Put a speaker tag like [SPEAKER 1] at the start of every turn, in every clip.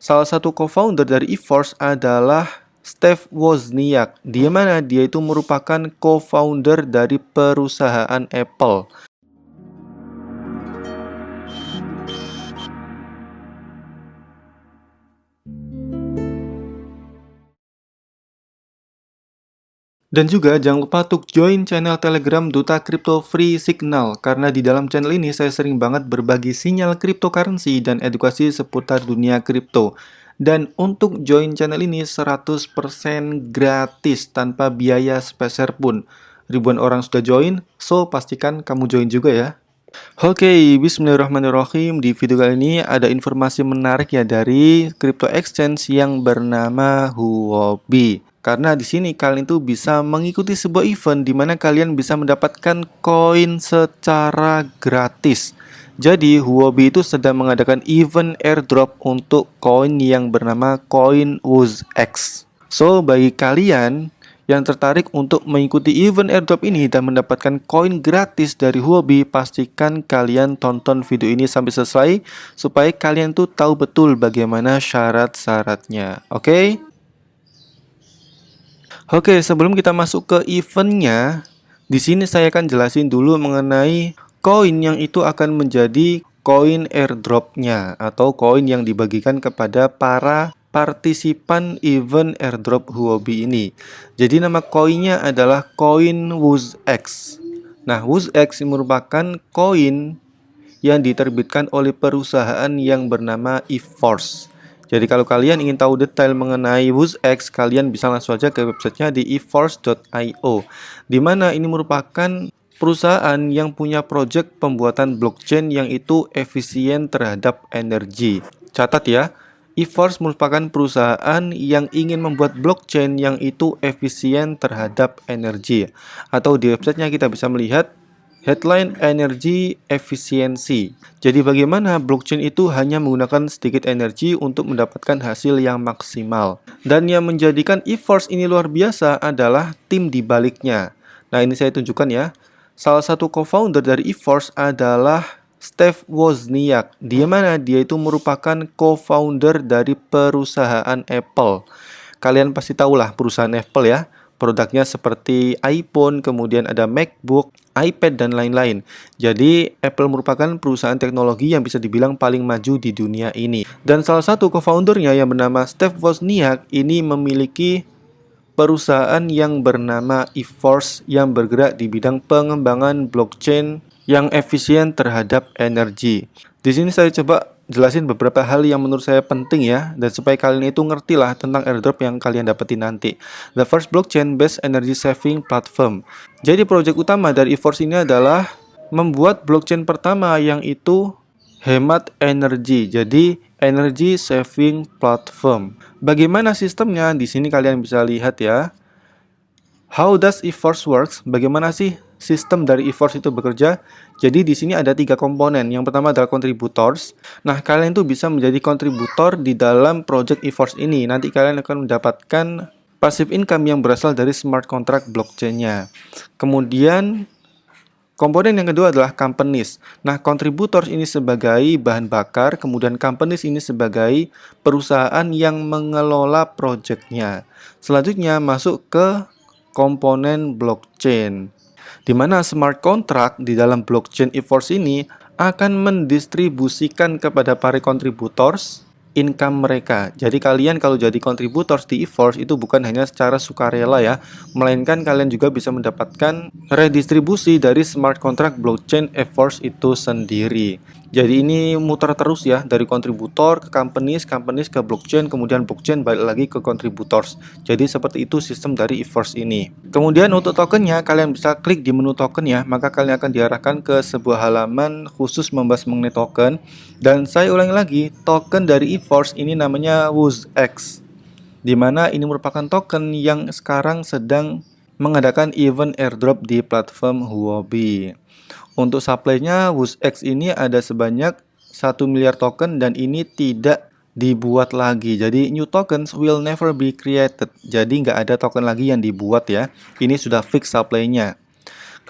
[SPEAKER 1] Salah satu co-founder dari eForce adalah Steve Wozniak, di mana dia itu merupakan co-founder dari perusahaan Apple. Dan juga jangan lupa untuk join channel Telegram Duta Crypto Free Signal, karena di dalam channel ini saya sering banget berbagi sinyal cryptocurrency dan edukasi seputar dunia kripto. Dan untuk join channel ini 100% gratis tanpa biaya sepeser pun. Ribuan orang sudah join, so pastikan kamu join juga ya. Oke, bismillahirrahmanirrahim. Di video kali ini ada informasi menarik ya dari crypto exchange yang bernama Huobi. Karena di sini kalian tuh bisa mengikuti sebuah event di mana kalian bisa mendapatkan koin secara gratis. Jadi Huobi itu sedang mengadakan event airdrop untuk koin yang bernama koin WuzX. So, bagi kalian yang tertarik untuk mengikuti event airdrop ini dan mendapatkan koin gratis dari Huobi, pastikan kalian tonton video ini sampai selesai supaya kalian tuh tahu betul bagaimana syarat-syaratnya. Oke? Oke, sebelum kita masuk ke eventnya, di sini saya akan jelasin dulu mengenai koin yang itu akan menjadi koin airdropnya atau koin yang dibagikan kepada para partisipan event airdrop Huobi ini. Jadi nama koinnya adalah koin WuzX. Nah, WuzX merupakan koin yang diterbitkan oleh perusahaan yang bernama eForce. Jadi kalau kalian ingin tahu detail mengenai WuzX, kalian bisa langsung saja ke websitenya di eforce.io, di mana ini merupakan perusahaan yang punya proyek pembuatan blockchain yang itu efisien terhadap energi. Catat ya, eForce merupakan perusahaan yang ingin membuat blockchain yang itu efisien terhadap energi. Atau di websitenya kita bisa melihat headline energy efficiency. Jadi bagaimana blockchain itu hanya menggunakan sedikit energi untuk mendapatkan hasil yang maksimal. Dan yang menjadikan eForce ini luar biasa adalah tim di baliknya. Nah, ini saya tunjukkan ya. Salah satu co-founder dari eForce adalah Steve Wozniak, di mana dia itu merupakan co-founder dari perusahaan Apple. Kalian pasti tahulah perusahaan Apple ya. Produknya seperti iPhone, kemudian ada MacBook, iPad, dan lain-lain. Jadi, Apple merupakan perusahaan teknologi yang bisa dibilang paling maju di dunia ini. Dan salah satu co-foundernya yang bernama Steve Wozniak ini memiliki perusahaan yang bernama eForce yang bergerak di bidang pengembangan blockchain yang efisien terhadap energi. Di sini saya coba jelasin beberapa hal yang menurut saya penting ya, dan supaya kalian itu ngerti lah tentang airdrop yang kalian dapetin nanti. The first blockchain based energy saving platform. Jadi proyek utama dari eForce ini adalah membuat blockchain pertama yang itu hemat energi. Jadi energy saving platform. Bagaimana sistemnya? Di sini kalian bisa lihat ya. How does eForce works? Bagaimana sih sistem dari eForce itu bekerja? Jadi di sini ada 3 komponen. Yang pertama adalah contributors. Nah, kalian tuh bisa menjadi kontributor di dalam project eForce ini. Nanti kalian akan mendapatkan passive income yang berasal dari smart contract blockchain-nya. Kemudian komponen yang kedua adalah companies. Nah, contributors ini sebagai bahan bakar, kemudian companies ini sebagai perusahaan yang mengelola project-nya. Selanjutnya masuk ke komponen blockchain, di mana smart contract di dalam blockchain eForce ini akan mendistribusikan kepada para contributors income mereka. Jadi kalian kalau jadi contributors di eForce itu bukan hanya secara sukarela ya, melainkan kalian juga bisa mendapatkan redistribusi dari smart contract blockchain eForce itu sendiri. Jadi ini muter terus ya, dari kontributor ke companies, companies ke blockchain, kemudian blockchain balik lagi ke contributors. Jadi seperti itu sistem dari eForce ini. Kemudian untuk tokennya, kalian bisa klik di menu token ya, maka kalian akan diarahkan ke sebuah halaman khusus membahas mengenai token. Dan saya ulangi lagi, token dari eForce ini namanya WuzX, di mana ini merupakan token yang sekarang sedang mengadakan event airdrop di platform Huobi. Untuk supply-nya WuzX ini ada sebanyak 1 miliar token dan ini tidak dibuat lagi. Jadi new tokens will never be created. Jadi nggak ada token lagi yang dibuat ya. Ini sudah fix supply-nya.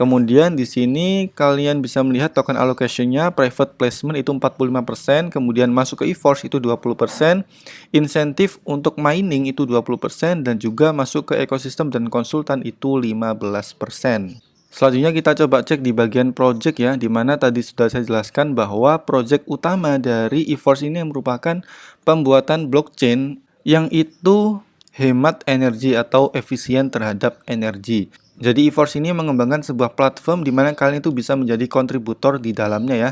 [SPEAKER 1] Kemudian di sini kalian bisa melihat token allocation-nya, private placement itu 45%, kemudian masuk ke eForce itu 20%, insentif untuk mining itu 20%, dan juga masuk ke ekosistem dan konsultan itu 15%. Selanjutnya kita coba cek di bagian project ya, dimana tadi sudah saya jelaskan bahwa project utama dari eForce ini merupakan pembuatan blockchain yang itu hemat energi atau efisien terhadap energi. Jadi eForce ini mengembangkan sebuah platform di mana kalian itu bisa menjadi kontributor di dalamnya ya.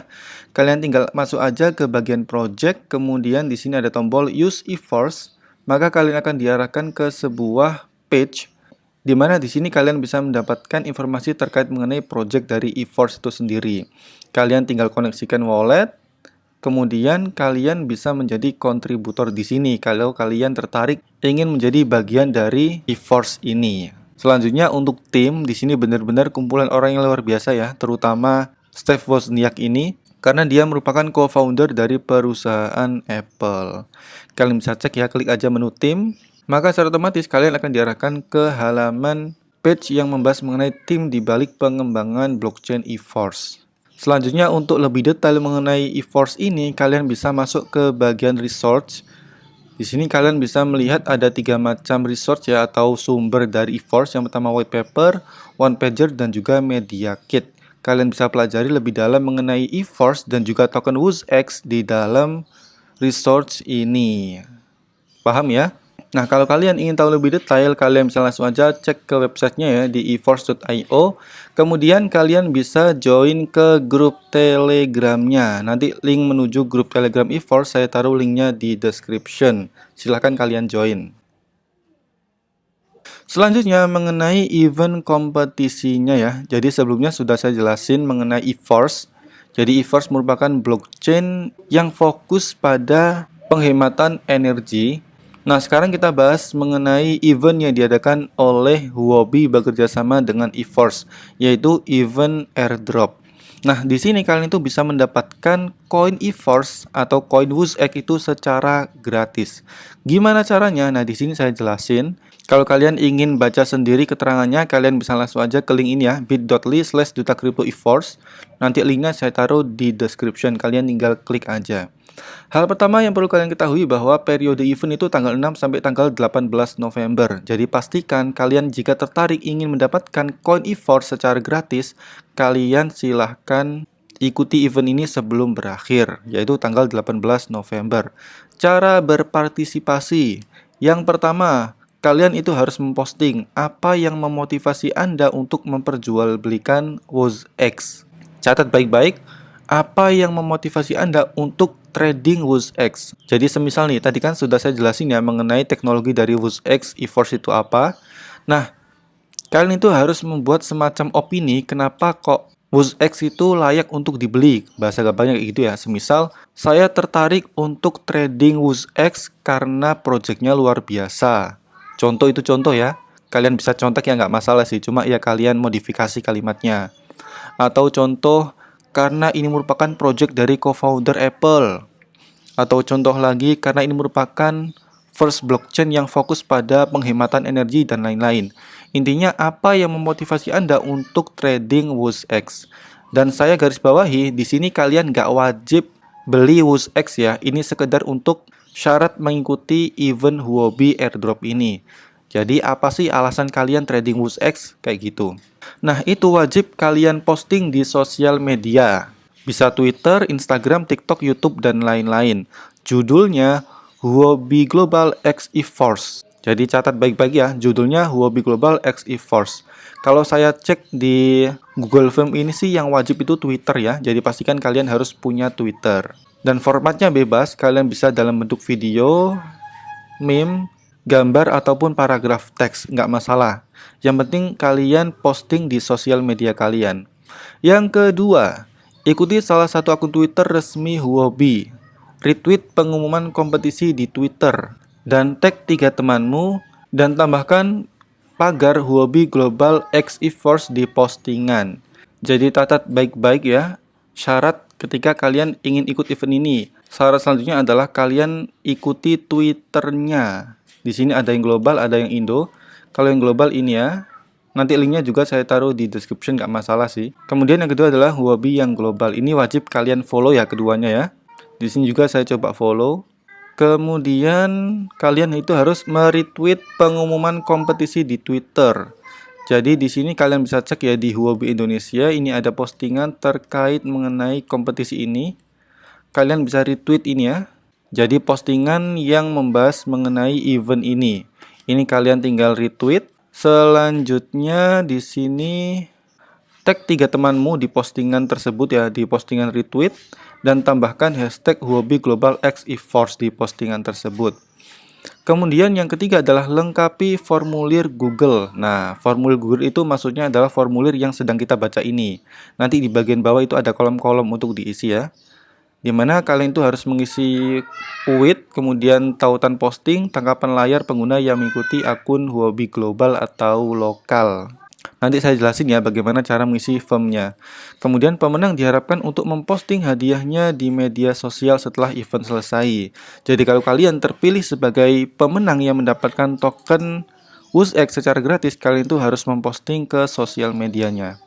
[SPEAKER 1] Kalian tinggal masuk aja ke bagian project, kemudian di sini ada tombol use eForce, maka kalian akan diarahkan ke sebuah page di mana di sini kalian bisa mendapatkan informasi terkait mengenai project dari eForce itu sendiri. Kalian tinggal koneksikan wallet, kemudian kalian bisa menjadi kontributor di sini kalau kalian tertarik ingin menjadi bagian dari eForce ini. Selanjutnya untuk tim, di sini benar-benar kumpulan orang yang luar biasa ya, terutama Steve Wozniak ini, karena dia merupakan co-founder dari perusahaan Apple. Kalian bisa cek ya, klik aja menu tim, maka secara otomatis kalian akan diarahkan ke halaman page yang membahas mengenai tim di balik pengembangan blockchain eForce. Selanjutnya untuk lebih detail mengenai eForce ini, kalian bisa masuk ke bagian research. Di sini kalian bisa melihat ada 3 macam resource ya atau sumber dari eForce. Yang pertama white paper, one pager, dan juga media kit. Kalian bisa pelajari lebih dalam mengenai eForce dan juga token WOOZX di dalam resource ini. Paham ya? Nah, kalau kalian ingin tahu lebih detail, kalian bisa langsung aja cek ke websitenya ya di eForce.io. Kemudian kalian bisa join ke grup Telegramnya. Nanti link menuju grup Telegram eForce saya taruh linknya di description. Silahkan kalian join. Selanjutnya mengenai event kompetisinya ya. Jadi sebelumnya sudah saya jelasin mengenai eForce. Jadi eForce merupakan blockchain yang fokus pada penghematan energi. Nah, sekarang kita bahas mengenai event yang diadakan oleh Huobi bekerjasama dengan eForce, yaitu event airdrop. Nah, di sini kalian itu bisa mendapatkan koin eForce atau koin WOOZX itu secara gratis. Gimana caranya? Nah, di sini saya jelasin. Kalau kalian ingin baca sendiri keterangannya, kalian bisa langsung aja ke link ini ya, bit.ly/dutakripto_eForce. Nanti linknya saya taruh di description, kalian tinggal klik aja. Hal pertama yang perlu kalian ketahui bahwa periode event itu tanggal 6 sampai tanggal 18 November. Jadi pastikan kalian jika tertarik ingin mendapatkan koin eForce secara gratis, kalian silahkan ikuti event ini sebelum berakhir, yaitu tanggal 18 November. Cara berpartisipasi. Yang pertama, kalian itu harus memposting apa yang memotivasi Anda untuk memperjualbelikan WOOZX. Catat baik-baik, apa yang memotivasi Anda untuk trading WOOZX. Jadi semisal nih, tadi kan sudah saya jelasin ya mengenai teknologi dari WOOZX, eForce itu apa. Nah, kalian itu harus membuat semacam opini kenapa kok WOOZX itu layak untuk dibeli. Bahasa gampangnya kayak gitu ya. Semisal, saya tertarik untuk trading WOOZX karena projectnya luar biasa. Contoh itu contoh ya. Kalian bisa contek ya, nggak masalah sih. Cuma ya kalian modifikasi kalimatnya. Atau contoh, karena ini merupakan project dari co-founder Apple. Atau contoh lagi, karena ini merupakan first blockchain yang fokus pada penghematan energi dan lain-lain. Intinya apa yang memotivasi Anda untuk trading WOOZX. Dan saya garis bawahi, di sini kalian nggak wajib beli WOOZX ya. Ini sekedar untuk syarat mengikuti event Huobi airdrop ini. Jadi apa sih alasan kalian trading WOOZX? Kayak gitu. Nah, itu wajib kalian posting di sosial media. Bisa Twitter, Instagram, TikTok, YouTube, dan lain-lain. Judulnya Huobi Global X eForce. Jadi catat baik-baik ya, judulnya Huobi Global X eForce. Kalau saya cek di Google Form ini sih yang wajib itu Twitter ya. Jadi pastikan kalian harus punya Twitter. Dan formatnya bebas, kalian bisa dalam bentuk video, meme, gambar, ataupun paragraf teks, nggak masalah. Yang penting kalian posting di sosial media kalian. Yang kedua, ikuti salah satu akun Twitter resmi Huobi. Retweet pengumuman kompetisi di Twitter. Dan tag 3 temanmu. Dan tambahkan pagar Huobi Global X eForce di postingan. Jadi catat baik-baik ya syarat ketika kalian ingin ikut event ini. Syarat selanjutnya adalah kalian ikuti Twitternya. Di sini ada yang global, ada yang Indo. Kalau yang global ini ya. Nanti linknya juga saya taruh di description, nggak masalah sih. Kemudian yang kedua adalah Huobi yang global. Ini wajib kalian follow ya keduanya ya. Di sini juga saya coba follow. Kemudian kalian itu harus meretweet pengumuman kompetisi di Twitter. Jadi di sini kalian bisa cek ya di Huobi Indonesia, ini ada postingan terkait mengenai kompetisi ini. Kalian bisa retweet ini ya. Jadi postingan yang membahas mengenai event ini. Ini kalian tinggal retweet. Selanjutnya di sini tag 3 temanmu di postingan tersebut ya, di postingan retweet, dan tambahkan hashtag Huobi Global X Eforce di postingan tersebut. Kemudian yang ketiga adalah lengkapi formulir Google. Nah, formulir Google itu maksudnya adalah formulir yang sedang kita baca ini. Nanti di bagian bawah itu ada kolom-kolom untuk diisi ya. Dimana kalian itu harus mengisi UID, kemudian tautan posting, tangkapan layar pengguna yang mengikuti akun Huobi Global atau lokal. Nanti saya jelasin ya bagaimana cara mengisi formnya. Kemudian pemenang diharapkan untuk memposting hadiahnya di media sosial setelah event selesai. Jadi kalau kalian terpilih sebagai pemenang yang mendapatkan token WUSX secara gratis, kalian itu harus memposting ke sosial medianya.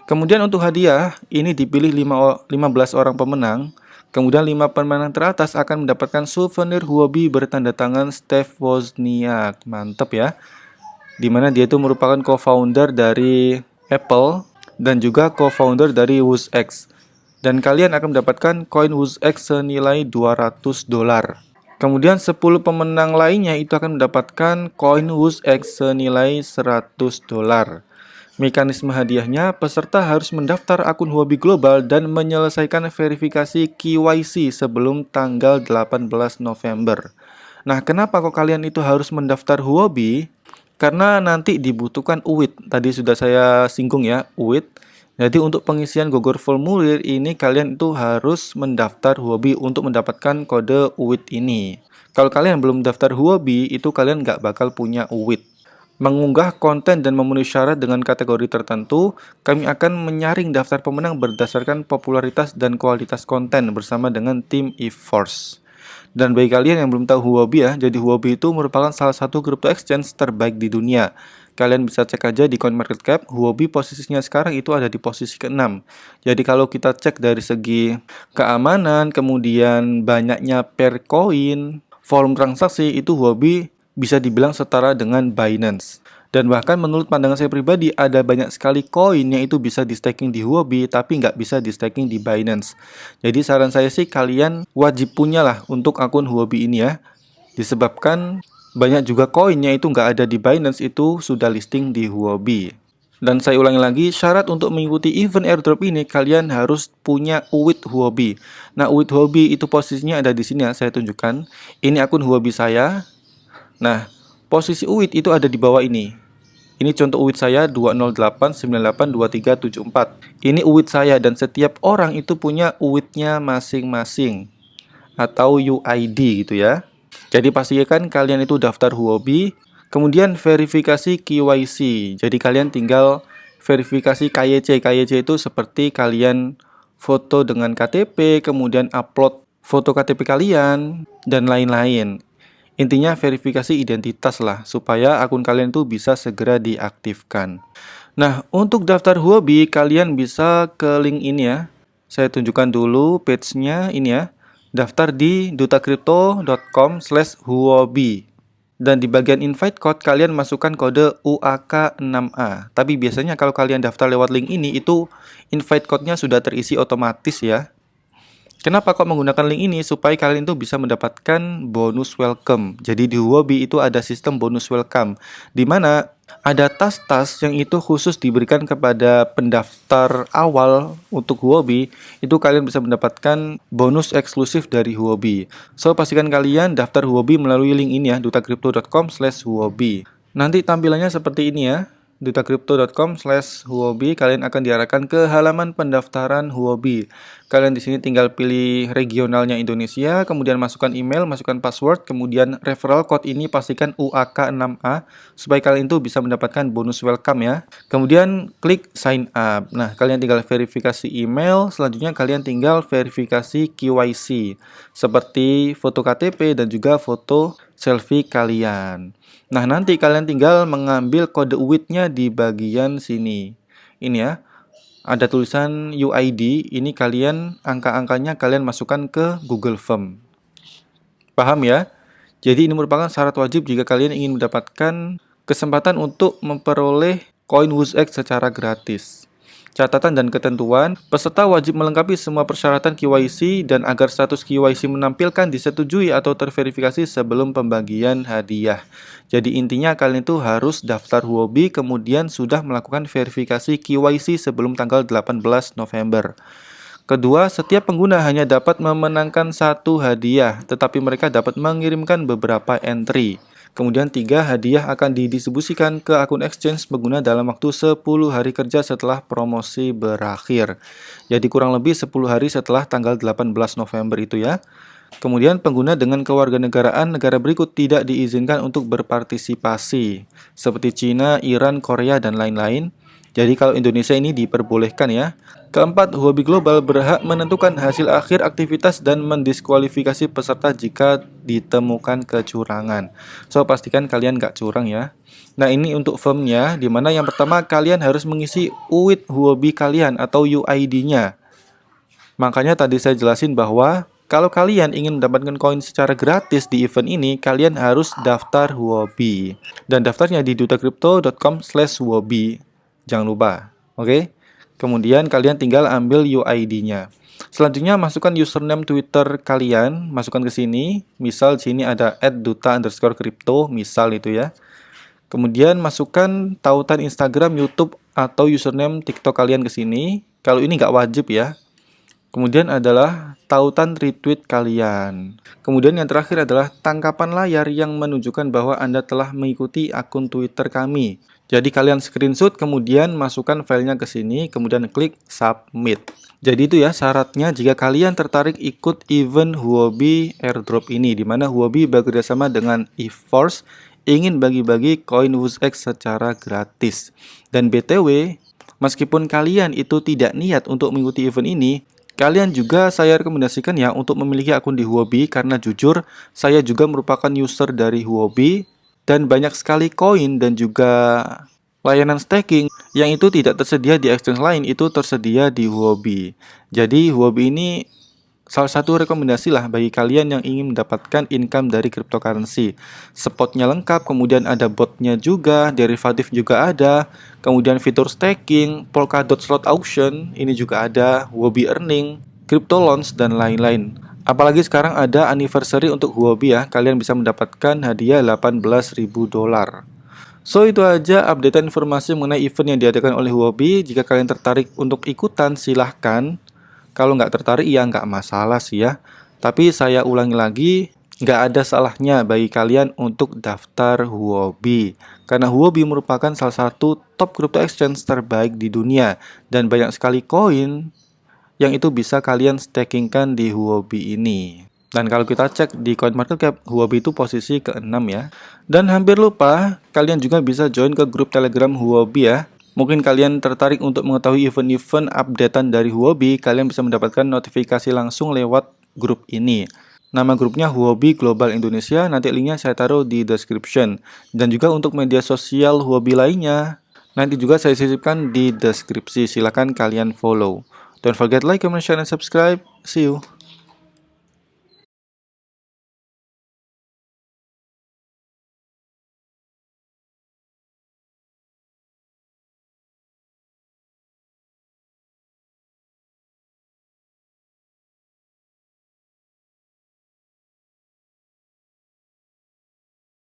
[SPEAKER 1] Kemudian untuk hadiah, ini dipilih 15 orang pemenang. Kemudian 5 pemenang teratas akan mendapatkan souvenir Huobi bertanda tangan Steve Wozniak. Mantap ya. Dimana dia itu merupakan co-founder dari Apple dan juga co-founder dari WUSX. Dan kalian akan mendapatkan koin WUSX senilai $200. Kemudian 10 pemenang lainnya itu akan mendapatkan koin WUSX senilai $100. Mekanisme hadiahnya, peserta harus mendaftar akun Huobi Global dan menyelesaikan verifikasi KYC sebelum tanggal 18 November. Nah, kenapa kok kalian itu harus mendaftar Huobi? Karena nanti dibutuhkan UID. Tadi sudah saya singgung ya, UID. Jadi untuk pengisian Google formulir ini kalian itu harus mendaftar Huobi untuk mendapatkan kode UID ini. Kalau kalian belum daftar Huobi, itu kalian nggak bakal punya UID. Mengunggah konten dan memenuhi syarat dengan kategori tertentu, kami akan menyaring daftar pemenang berdasarkan popularitas dan kualitas konten bersama dengan tim Eforce. Dan bagi kalian yang belum tahu Huobi ya, jadi Huobi itu merupakan salah satu crypto exchange terbaik di dunia. Kalian bisa cek aja di CoinMarketCap, Huobi posisinya sekarang itu ada di posisi ke-6. Jadi kalau kita cek dari segi keamanan, kemudian banyaknya per koin, volume transaksi, itu Huobi bisa dibilang setara dengan Binance. Dan bahkan menurut pandangan saya pribadi, ada banyak sekali koin yang itu bisa di staking di Huobi, tapi nggak bisa di staking di Binance. Jadi saran saya sih kalian wajib punya lah untuk akun Huobi ini ya. Disebabkan banyak juga koinnya itu nggak ada di Binance, itu sudah listing di Huobi. Dan saya ulangi lagi, syarat untuk mengikuti event airdrop ini kalian harus punya UID Huobi. Nah, UID Huobi itu posisinya ada di sini ya, saya tunjukkan. Ini akun Huobi saya. Nah, posisi UID itu ada di bawah ini. Ini contoh UID saya 208982374. Ini UID saya dan setiap orang itu punya UID-nya masing-masing atau UID gitu ya. Jadi pastikan kalian itu daftar Huobi, kemudian verifikasi KYC. Jadi kalian tinggal verifikasi KYC. KYC itu seperti kalian foto dengan KTP, kemudian upload foto KTP kalian dan lain-lain. Intinya verifikasi identitas lah, supaya akun kalian tuh bisa segera diaktifkan. Nah, untuk daftar Huobi, kalian bisa ke link ini ya. Saya tunjukkan dulu page-nya ini ya. Daftar di dutakripto.com/huobi. Dan di bagian invite code, kalian masukkan kode UAK6A. Tapi biasanya kalau kalian daftar lewat link ini, itu invite code-nya sudah terisi otomatis ya. Kenapa kok menggunakan link ini? Supaya kalian tuh bisa mendapatkan bonus welcome. Jadi di Huobi itu ada sistem bonus welcome, di mana ada tas-tas yang itu khusus diberikan kepada pendaftar awal untuk Huobi. Itu kalian bisa mendapatkan bonus eksklusif dari Huobi. So, pastikan kalian daftar Huobi melalui link ini ya, dutakripto.com/huobi. Nanti tampilannya seperti ini ya. dutakripto.com/huobi, kalian akan diarahkan ke halaman pendaftaran Huobi. Kalian di sini tinggal pilih regionalnya Indonesia, kemudian masukkan email, masukkan password, kemudian referral code ini pastikan UAK6A supaya kalian itu bisa mendapatkan bonus welcome ya. Kemudian klik sign up. Nah, kalian tinggal verifikasi email, selanjutnya kalian tinggal verifikasi KYC seperti foto KTP dan juga foto selfie kalian. Nah, nanti kalian tinggal mengambil kode UID-nya di bagian sini. Ini ya. Ada tulisan UID, ini kalian angka-angkanya kalian masukkan ke Google Form. Paham ya? Jadi ini merupakan syarat wajib jika kalian ingin mendapatkan kesempatan untuk memperoleh koin WOOZX secara gratis. Catatan dan ketentuan, peserta wajib melengkapi semua persyaratan KYC dan agar status KYC menampilkan disetujui atau terverifikasi sebelum pembagian hadiah. Jadi intinya kalian itu harus daftar Huobi kemudian sudah melakukan verifikasi KYC sebelum tanggal 18 November. Kedua, setiap pengguna hanya dapat memenangkan satu hadiah, tetapi mereka dapat mengirimkan beberapa entry. Kemudian 3, hadiah akan didistribusikan ke akun exchange pengguna dalam waktu 10 hari kerja setelah promosi berakhir. Jadi kurang lebih 10 hari setelah tanggal 18 November itu ya. Kemudian pengguna dengan kewarganegaraan negara berikut tidak diizinkan untuk berpartisipasi, seperti Cina, Iran, Korea, dan lain-lain. Jadi kalau Indonesia ini diperbolehkan ya. Keempat, Huobi Global berhak menentukan hasil akhir aktivitas dan mendiskualifikasi peserta jika ditemukan kecurangan. So, pastikan kalian nggak curang ya. Nah, ini untuk formnya, dimana yang pertama kalian harus mengisi UID Huobi kalian atau UID-nya. Makanya tadi saya jelasin bahwa kalau kalian ingin mendapatkan koin secara gratis di event ini, kalian harus daftar Huobi. Dan daftarnya di dutakripto.com/huobi. Jangan lupa, oke? Kemudian kalian tinggal ambil UID-nya. Selanjutnya masukkan username Twitter kalian, masukkan ke sini. Misal sini ada @duta_crypto, misal itu ya. Kemudian masukkan tautan Instagram, YouTube, atau username TikTok kalian ke sini. Kalau ini nggak wajib ya. Kemudian adalah tautan retweet kalian. Kemudian yang terakhir adalah tangkapan layar yang menunjukkan bahwa Anda telah mengikuti akun Twitter kami. Jadi kalian screenshot kemudian masukkan filenya ke sini, kemudian klik submit. Jadi itu ya syaratnya jika kalian tertarik ikut event Huobi airdrop ini, di mana Huobi bekerjasama dengan EVE-Force ingin bagi-bagi koin WOOZX secara gratis. Dan BTW, meskipun kalian itu tidak niat untuk mengikuti event ini, kalian juga saya rekomendasikan ya untuk memiliki akun di Huobi karena jujur saya juga merupakan user dari Huobi dan banyak sekali koin dan juga layanan staking yang itu tidak tersedia di exchange lain itu tersedia di Huobi. Jadi Huobi ini salah satu rekomendasi lah bagi kalian yang ingin mendapatkan income dari cryptocurrency. Spotnya lengkap, kemudian ada botnya juga, derivatif juga ada, kemudian fitur staking, Polkadot slot auction, ini juga ada, Huobi earning, crypto launch, dan lain-lain. Apalagi sekarang ada anniversary untuk Huobi ya, kalian bisa mendapatkan hadiah $18.000. So itu aja update informasi mengenai event yang diadakan oleh Huobi. Jika kalian tertarik untuk ikutan silahkan. Kalau nggak tertarik ya nggak masalah sih ya. Tapi saya ulangi lagi, nggak ada salahnya bagi kalian untuk daftar Huobi. Karena Huobi merupakan salah satu top crypto exchange terbaik di dunia. Dan banyak sekali koin yang itu bisa kalian stakingkan di Huobi ini. Dan kalau kita cek di CoinMarketCap, Huobi itu posisi ke-6 ya. Dan hampir lupa, kalian juga bisa join ke grup Telegram Huobi ya. Mungkin kalian tertarik untuk mengetahui event-event updatean dari Huobi, kalian bisa mendapatkan notifikasi langsung lewat grup ini. Nama grupnya Huobi Global Indonesia, nanti linknya saya taruh di description. Dan juga untuk media sosial Huobi lainnya, nanti juga saya sisipkan di deskripsi, silakan kalian follow. Don't forget like, comment, share, and subscribe. See you.